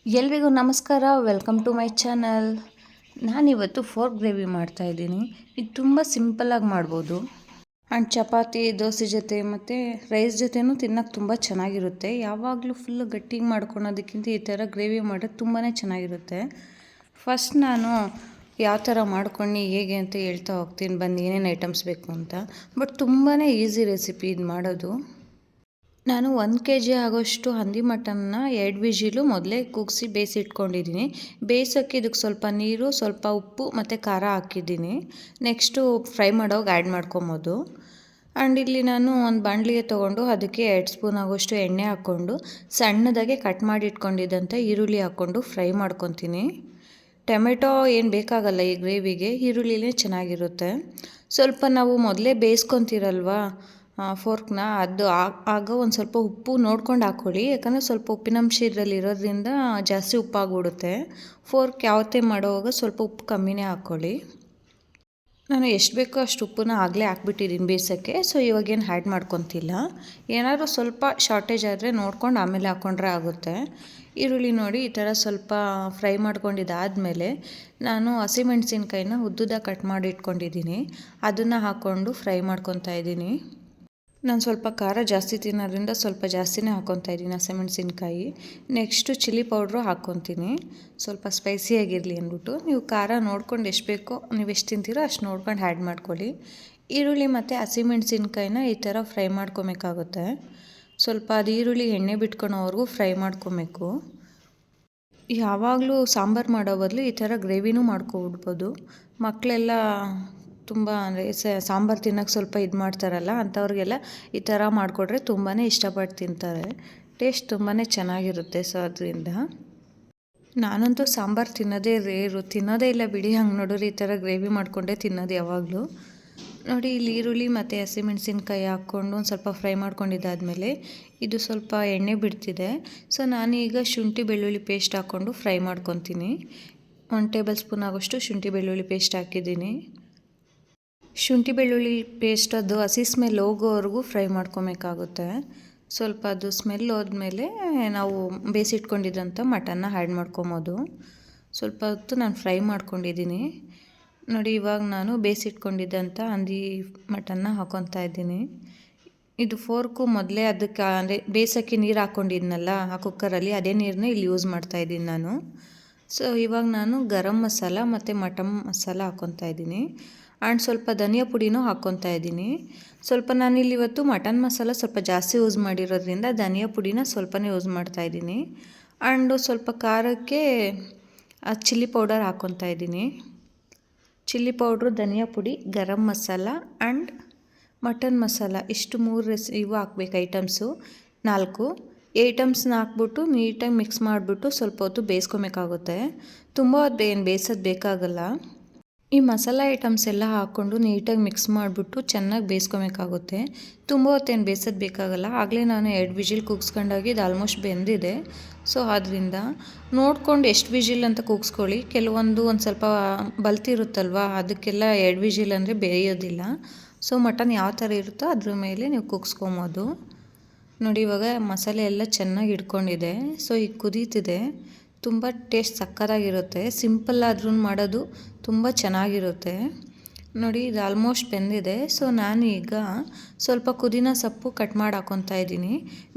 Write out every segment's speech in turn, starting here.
ಎಲ್ರಿಗೂ ನಮಸ್ಕಾರ. Welcome to my channel. ನಾನಿವತ್ತು ಫೋರ್ಕ್ ಗ್ರೇವಿ ಮಾಡ್ತಾಯಿದ್ದೀನಿ. ಇದು ತುಂಬ ಸಿಂಪಲ್ಲಾಗಿ ಮಾಡ್ಬೋದು. ಆ್ಯಂಡ್ ಚಪಾತಿ, ದೋಸೆ ಜೊತೆ ಮತ್ತು ರೈಸ್ ಜೊತೆನೂ ತಿನ್ನೋಕ್ಕೆ ತುಂಬ ಚೆನ್ನಾಗಿರುತ್ತೆ. ಯಾವಾಗಲೂ ಫುಲ್ಲು ಗಟ್ಟಿಗೆ ಮಾಡ್ಕೊಳೋದಕ್ಕಿಂತ ಈ ಥರ ಗ್ರೇವಿ ಮಾಡೋದು ತುಂಬಾ ಚೆನ್ನಾಗಿರುತ್ತೆ. ಫಸ್ಟ್ ನಾನು ಯಾವ ಥರ ಮಾಡ್ಕೊಂಡು ಹೇಗೆ ಅಂತ ಹೇಳ್ತಾ ಹೋಗ್ತೀನಿ, ಬನ್ನಿ ಏನೇನು ಐಟಮ್ಸ್ ಬೇಕು ಅಂತ. ಬಟ್ ತುಂಬಾ ಈಸಿ ರೆಸಿಪಿ ಇದು ಮಾಡೋದು. ನಾನು 1 kg ಆಗೋಷ್ಟು ಹಂದಿ ಮಟನ್ನ 2 ವಿಜಿಲು ಮೊದಲೇ ಕೂಗಿಸಿ ಬೇಯಿಸಿಟ್ಕೊಂಡಿದ್ದೀನಿ. ಬೇಯಿಸೋಕ್ಕೆ ಇದಕ್ಕೆ ಸ್ವಲ್ಪ ನೀರು, ಸ್ವಲ್ಪ ಉಪ್ಪು ಮತ್ತು ಖಾರ ಹಾಕಿದ್ದೀನಿ. ನೆಕ್ಸ್ಟು ಫ್ರೈ ಮಾಡೋವಾಗ ಆ್ಯಡ್ ಮಾಡ್ಕೊಬೋದು. ಆ್ಯಂಡ್ ಇಲ್ಲಿ ನಾನು ಒಂದು ಬಾಣಲಿಗೆ ತೊಗೊಂಡು ಅದಕ್ಕೆ 2 ಸ್ಪೂನ್ ಆಗೋಷ್ಟು ಎಣ್ಣೆ ಹಾಕ್ಕೊಂಡು ಸಣ್ಣದಾಗೆ ಕಟ್ ಮಾಡಿ ಇಟ್ಕೊಂಡಿದ್ದಂಥ ಈರುಳ್ಳಿ ಹಾಕ್ಕೊಂಡು ಫ್ರೈ ಮಾಡ್ಕೊತೀನಿ. ಟೊಮೆಟೊ ಏನು ಬೇಕಾಗಲ್ಲ ಈ ಗ್ರೇವಿಗೆ, ಈರುಳ್ಳಿಲೇ ಚೆನ್ನಾಗಿರುತ್ತೆ. ಸ್ವಲ್ಪ ನಾವು ಮೊದಲೇ ಬೇಯಿಸ್ಕೊತೀರಲ್ವ ಫೋರ್ಕ್ನ, ಅದು ಆಗ ಒಂದು ಸ್ವಲ್ಪ ಉಪ್ಪು ನೋಡ್ಕೊಂಡು ಹಾಕ್ಕೊಳ್ಳಿ. ಯಾಕಂದರೆ ಸ್ವಲ್ಪ ಉಪ್ಪಿನಂಶ ಇದರಲ್ಲಿ ಇರೋದ್ರಿಂದ ಜಾಸ್ತಿ ಉಪ್ಪಾಗ್ಬಿಡುತ್ತೆ. ಫೋರ್ಕ್ ಯಾವತ್ತೇ ಮಾಡೋವಾಗ ಸ್ವಲ್ಪ ಉಪ್ಪು ಕಮ್ಮಿನೇ ಹಾಕ್ಕೊಳ್ಳಿ. ನಾನು ಎಷ್ಟು ಬೇಕೋ ಅಷ್ಟು ಉಪ್ಪನ್ನ ಆಗಲೇ ಹಾಕ್ಬಿಟ್ಟಿದ್ದೀನಿ ಬೇಯಿಸೋಕ್ಕೆ. ಸೊ ಇವಾಗೇನು ಆ್ಯಡ್ ಮಾಡ್ಕೊತಿಲ್ಲ. ಏನಾದರೂ ಸ್ವಲ್ಪ ಶಾರ್ಟೇಜ್ ಆದರೆ ನೋಡ್ಕೊಂಡು ಆಮೇಲೆ ಹಾಕ್ಕೊಂಡ್ರೆ ಆಗುತ್ತೆ. ಈರುಳ್ಳಿ ನೋಡಿ ಈ ಥರ ಸ್ವಲ್ಪ ಫ್ರೈ ಮಾಡ್ಕೊಂಡಿದ್ದಾದಮೇಲೆ ನಾನು ಹಸಿಮೆಣ್ಸಿನ್ಕಾಯಿನ ಉದ್ದುದಾಗಿ ಕಟ್ ಮಾಡಿ ಇಟ್ಕೊಂಡಿದ್ದೀನಿ. ಅದನ್ನು ಹಾಕ್ಕೊಂಡು ಫ್ರೈ ಮಾಡ್ಕೊತಾ ಇದ್ದೀನಿ. ನಾನು ಸ್ವಲ್ಪ ಖಾರ ಜಾಸ್ತಿ ತಿನ್ನೋದ್ರಿಂದ ಸ್ವಲ್ಪ ಜಾಸ್ತಿನೇ ಹಾಕ್ಕೊತಾ ಇದ್ದೀನಿ ಹಸಿಮೆಣ್ಸಿನ್ಕಾಯಿ. ನೆಕ್ಸ್ಟು ಚಿಲ್ಲಿ ಪೌಡ್ರು ಹಾಕ್ಕೊತೀನಿ, ಸ್ವಲ್ಪ ಸ್ಪೈಸಿಯಾಗಿರಲಿ ಅಂದ್ಬಿಟ್ಟು. ನೀವು ಖಾರ ನೋಡ್ಕೊಂಡು ಎಷ್ಟು ಬೇಕೋ, ನೀವು ಎಷ್ಟು ತಿಂತೀರೋ ಅಷ್ಟು ನೋಡ್ಕೊಂಡು ಆ್ಯಡ್ ಮಾಡ್ಕೊಳ್ಳಿ. ಈರುಳ್ಳಿ ಮತ್ತು ಹಸಿಮೆಣ್ಸಿನ್ಕಾಯಿನ ಈ ಥರ ಫ್ರೈ ಮಾಡ್ಕೊಬೇಕಾಗುತ್ತೆ. ಸ್ವಲ್ಪ ಅದು ಈರುಳ್ಳಿ ಎಣ್ಣೆ ಬಿಟ್ಕೊಳೋವರೆಗೂ ಫ್ರೈ ಮಾಡ್ಕೊಬೇಕು. ಯಾವಾಗಲೂ ಸಾಂಬಾರು ಮಾಡೋ ಬದಲು ಈ ಥರ ಗ್ರೇವಿನೂ ಮಾಡ್ಕೊಬಿಡ್ಬೋದು. ಮಕ್ಕಳೆಲ್ಲ ತುಂಬ ಅಂದರೆ ಸಾಂಬಾರು ತಿನ್ನೋಕ್ಕೆ ಸ್ವಲ್ಪ ಇದು ಮಾಡ್ತಾರಲ್ಲ, ಅಂಥವ್ರಿಗೆಲ್ಲ ಈ ಥರ ಮಾಡಿಕೊಟ್ರೆ ತುಂಬಾ ಇಷ್ಟಪಟ್ಟು ತಿಂತಾರೆ. ಟೇಸ್ಟ್ ತುಂಬಾ ಚೆನ್ನಾಗಿರುತ್ತೆ. ಸೊ ಅದರಿಂದ ನಾನಂತೂ ಸಾಂಬಾರು ತಿನ್ನೋದೇ ರೇರು, ತಿನ್ನೋದೇ ಇಲ್ಲ ಬಿಡಿ. ಹಂಗೆ ನೋಡಿದ್ರೆ ಈ ಥರ ಗ್ರೇವಿ ಮಾಡಿಕೊಂಡೇ ತಿನ್ನೋದು ಯಾವಾಗಲೂ. ನೋಡಿ ಇಲ್ಲಿ ಈರುಳ್ಳಿ ಮತ್ತು ಹಸಿಮೆಣ್ಸಿನ್ಕಾಯಿ ಹಾಕ್ಕೊಂಡು ಒಂದು ಸ್ವಲ್ಪ ಫ್ರೈ ಮಾಡ್ಕೊಂಡಿದ್ದಾದಮೇಲೆ ಇದು ಸ್ವಲ್ಪ ಎಣ್ಣೆ ಬಿಡ್ತಿದೆ. ಸೊ ನಾನೀಗ ಶುಂಠಿ ಬೆಳ್ಳುಳ್ಳಿ ಪೇಸ್ಟ್ ಹಾಕ್ಕೊಂಡು ಫ್ರೈ ಮಾಡ್ಕೊತೀನಿ. 1 ಟೇಬಲ್ ಸ್ಪೂನ್ ಆಗೋಷ್ಟು ಶುಂಠಿ ಬೆಳ್ಳುಳ್ಳಿ ಪೇಸ್ಟ್ ಹಾಕಿದ್ದೀನಿ. ಶುಂಠಿ ಬೆಳ್ಳುಳ್ಳಿ ಪೇಸ್ಟ್ ಅದು ಹಸಿ ಸ್ಮೆಲ್ ಹೋಗೋವರೆಗೂ ಫ್ರೈ ಮಾಡ್ಕೊಬೇಕಾಗುತ್ತೆ. ಸ್ವಲ್ಪ ಅದು ಸ್ಮೆಲ್ ಹೋದ್ಮೇಲೆ ನಾವು ಬೇಯಿಸಿಟ್ಕೊಂಡಿದ್ದಂಥ ಮಟನ್ನ ಆ್ಯಡ್ ಮಾಡ್ಕೊಬೋದು. ಸ್ವಲ್ಪ ಹೊತ್ತು ನಾನು ಫ್ರೈ ಮಾಡ್ಕೊಂಡಿದ್ದೀನಿ. ನೋಡಿ ಇವಾಗ ನಾನು ಬೇಯಿಸಿಟ್ಕೊಂಡಿದ್ದಂಥ ಹಂದಿ ಮಟನ್ನ ಹಾಕ್ಕೊತಾ ಇದ್ದೀನಿ. ಇದು ಫೋರ್ಕು ಮೊದಲೇ ಅದಕ್ಕೆ ಅಂದರೆ ಬೇಯಿಸೋಕ್ಕೆ ನೀರು ಹಾಕ್ಕೊಂಡಿದ್ನಲ್ಲ ಆ ಕುಕ್ಕರಲ್ಲಿ, ಅದೇ ನೀರನ್ನೇ ಇಲ್ಲಿ ಯೂಸ್ ಮಾಡ್ತಾಯಿದ್ದೀನಿ ನಾನು. ಸೊ ಇವಾಗ ನಾನು ಗರಂ ಮಸಾಲ ಮತ್ತು ಮಟನ್ ಮಸಾಲ ಹಾಕ್ಕೊತಾ ಇದ್ದೀನಿ. ಆ್ಯಂಡ್ ಸ್ವಲ್ಪ ಧನಿಯಾ ಪುಡಿನೂ ಹಾಕ್ಕೊತಾ ಇದ್ದೀನಿ. ಸ್ವಲ್ಪ ನಾನಿಲ್ಲಿ ಇವತ್ತು ಮಟನ್ ಮಸಾಲ ಸ್ವಲ್ಪ ಜಾಸ್ತಿ ಯೂಸ್ ಮಾಡಿರೋದ್ರಿಂದ ಧನಿಯಾ ಪುಡಿನ ಸ್ವಲ್ಪನೇ ಯೂಸ್ ಮಾಡ್ತಾಯಿದ್ದೀನಿ. ಆ್ಯಂಡು ಸ್ವಲ್ಪ ಖಾರಕ್ಕೆ ಚಿಲ್ಲಿ ಪೌಡರ್ ಹಾಕ್ಕೊತಾ ಇದ್ದೀನಿ. ಚಿಲ್ಲಿ ಪೌಡ್ರು, ಧನಿಯಾ ಪುಡಿ, ಗರಂ ಮಸಾಲ ಆ್ಯಂಡ್ ಮಟನ್ ಮಸಾಲ ಇಷ್ಟು 3 ಇವು ಹಾಕ್ಬೇಕು ಐಟಮ್ಸು. 4 ಐಟಮ್ಸ್ನ ಹಾಕ್ಬಿಟ್ಟು ನೀಟಾಗಿ ಮಿಕ್ಸ್ ಮಾಡಿಬಿಟ್ಟು ಸ್ವಲ್ಪ ಹೊತ್ತು ಬೇಯಿಸ್ಕೊಬೇಕಾಗುತ್ತೆ. ತುಂಬ ಹೊತ್ತು ಏನು ಬೇಯಿಸೋದು ಬೇಕಾಗಲ್ಲ. ಈ ಮಸಾಲ ಐಟಮ್ಸ್ ಎಲ್ಲ ಹಾಕ್ಕೊಂಡು ನೀಟಾಗಿ ಮಿಕ್ಸ್ ಮಾಡಿಬಿಟ್ಟು ಚೆನ್ನಾಗಿ ಬೇಯಿಸ್ಕೊಬೇಕಾಗುತ್ತೆ. ತುಂಬ ಹೊತ್ತೇನು ಬೇಯಿಸೋದು ಬೇಕಾಗಲ್ಲ. ಆಗಲೇ ನಾನು 2 ವಿಜಿಲ್ ಕೂಗಿಸ್ಕೊಂಡಾಗಿ ಇದು ಆಲ್ಮೋಸ್ಟ್ ಬೆಂದಿದೆ. ಸೊ ಆದ್ದರಿಂದ ನೋಡ್ಕೊಂಡು ಎಷ್ಟು ವಿಜಿಲ್ ಅಂತ ಕೂಗಿಸ್ಕೊಳ್ಳಿ. ಕೆಲವೊಂದು ಒಂದು ಸ್ವಲ್ಪ ಬಲ್ತಿರುತ್ತಲ್ವ, ಅದಕ್ಕೆಲ್ಲ 2 ವಿಜಿಲ್ ಅಂದರೆ ಬೇಯೋದಿಲ್ಲ. ಸೊ ಮಟನ್ ಯಾವ ಥರ ಇರುತ್ತೋ ಅದ್ರ ಮೇಲೆ ನೀವು ಕೂಗಿಸ್ಕೊಬೋದು. ನೋಡಿ ಇವಾಗ ಮಸಾಲೆ ಎಲ್ಲ ಚೆನ್ನಾಗಿ ಹಿಡ್ಕೊಂಡಿದೆ. ಸೊ ಈಗ ಕುದೀತಿದೆ. ತುಂಬ ಟೇಸ್ಟ್ ಸಕ್ಕತ್ತಾಗಿರುತ್ತೆ. ಸಿಂಪಲ್ ಆದ್ರೂ ಮಾಡೋದು ತುಂಬ ಚೆನ್ನಾಗಿರುತ್ತೆ. ನೋಡಿ ಇದು ಆಲ್ಮೋಸ್ಟ್ ಬೆಂದಿದೆ. ಸೊ ನಾನು ಈಗ ಸ್ವಲ್ಪ ಪುದೀನ ಸೊಪ್ಪು ಕಟ್ ಮಾಡಿ ಹಾಕ್ಕೊತಾ ಇದ್ದೀನಿ.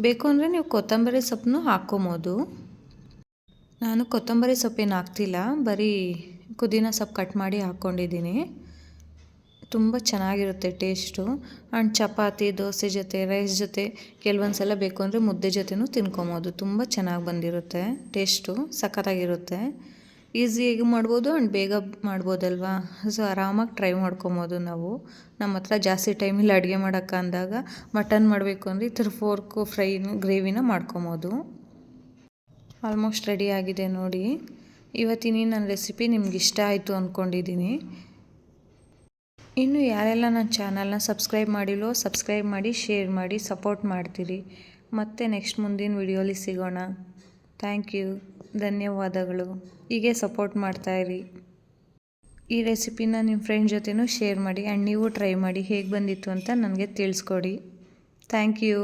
ಬೇಕು ಅಂದರೆ ನೀವು ಕೊತ್ತಂಬರಿ ಸೊಪ್ಪನ್ನು ಹಾಕ್ಕೊಬೋದು. ನಾನು ಕೊತ್ತಂಬರಿ ಸೊಪ್ಪೇನು ಹಾಕ್ತಿಲ್ಲ, ಬರೀ ಪುದೀನ ಸೊಪ್ಪು ಕಟ್ ಮಾಡಿ ಹಾಕ್ಕೊಂಡಿದ್ದೀನಿ. ತುಂಬ ಚೆನ್ನಾಗಿರುತ್ತೆ ಟೇಸ್ಟು. ಆ್ಯಂಡ್ ಚಪಾತಿ, ದೋಸೆ ಜೊತೆ, ರೈಸ್ ಜೊತೆ, ಕೆಲವೊಂದು ಸಲ ಬೇಕು ಅಂದರೆ ಮುದ್ದೆ ಜೊತೆನೂ ತಿನ್ಕೊಬೋದು. ತುಂಬ ಚೆನ್ನಾಗಿ ಬಂದಿರುತ್ತೆ. ಟೇಸ್ಟು ಸಖತ್ತಾಗಿರುತ್ತೆ. ಈಸಿಯಾಗಿ ಮಾಡ್ಬೋದು ಆ್ಯಂಡ್ ಬೇಗ ಮಾಡ್ಬೋದಲ್ವಾ. ಸೊ ಆರಾಮಾಗಿ ಟ್ರೈ ಮಾಡ್ಕೊಬೋದು ನಾವು. ನಮ್ಮ ಹತ್ರ ಜಾಸ್ತಿ ಟೈಮಿಲ್ಲ ಅಡುಗೆ ಮಾಡೋಕ್ಕೆ ಅಂದಾಗ ಮಟನ್ ಮಾಡಬೇಕು ಅಂದರೆ ಈ ಥರ ಫೋರ್ಕು ಗ್ರೇವಿನ ಮಾಡ್ಕೊಬೋದು. ಆಲ್ಮೋಸ್ಟ್ ರೆಡಿ ಆಗಿದೆ ನೋಡಿ. ಇವತ್ತಿನ ನನ್ನ ರೆಸಿಪಿ ನಿಮ್ಗೆ ಇಷ್ಟ ಆಯಿತು ಅಂದ್ಕೊಂಡಿದ್ದೀನಿ. ಇನ್ನು ಯಾರೆಲ್ಲ ನನ್ನ ಚಾನಲ್ನ ಸಬ್ಸ್ಕ್ರೈಬ್ ಮಾಡಿಲ್ಲೋ ಸಬ್ಸ್ಕ್ರೈಬ್ ಮಾಡಿ, ಶೇರ್ ಮಾಡಿ, ಸಪೋರ್ಟ್ ಮಾಡ್ತೀರಿ. ಮತ್ತೆ ನೆಕ್ಸ್ಟ್ ಮುಂದಿನ ವಿಡಿಯೋಲಿ ಸಿಗೋಣ. ಥ್ಯಾಂಕ್ ಯು, ಧನ್ಯವಾದಗಳು. ಹೀಗೆ ಸಪೋರ್ಟ್ ಮಾಡ್ತಾಯಿರಿ. ಈ ರೆಸಿಪಿನ ನಿಮ್ಮ ಫ್ರೆಂಡ್ ಜೊತೆನೂ ಶೇರ್ ಮಾಡಿ ಆ್ಯಂಡ್ ನೀವು ಟ್ರೈ ಮಾಡಿ ಹೇಗೆ ಬಂದಿತ್ತು ಅಂತ ನನಗೆ ತಿಳಿಸ್ಕೊಡಿ. Thank you.